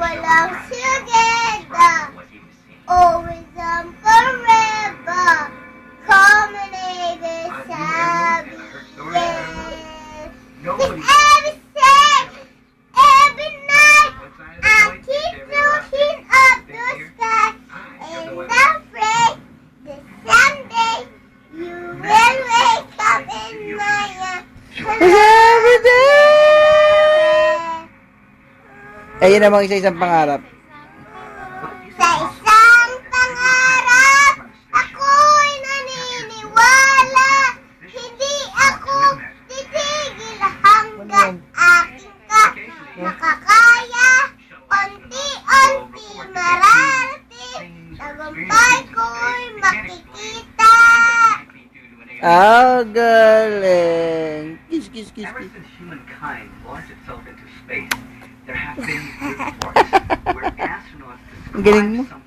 belongs together, always and forever. Culminated happy years. Cause every day, every night, I keep looking up the sky, and I'm afraid that someday you will wake up in my arms. Every day! Ayun namang isa-isang pangarap. Sa isang pangarap, ako'y naniniwala. Hindi ako titigil hanggang aking makakaya. Unti-unti mararating, tagumpay ko'y makikita. Ah, galing. Kiss, kiss, kiss, Ever kiss. since humankind launched itself into space, there have been reports where astronauts Ang galing mo. describe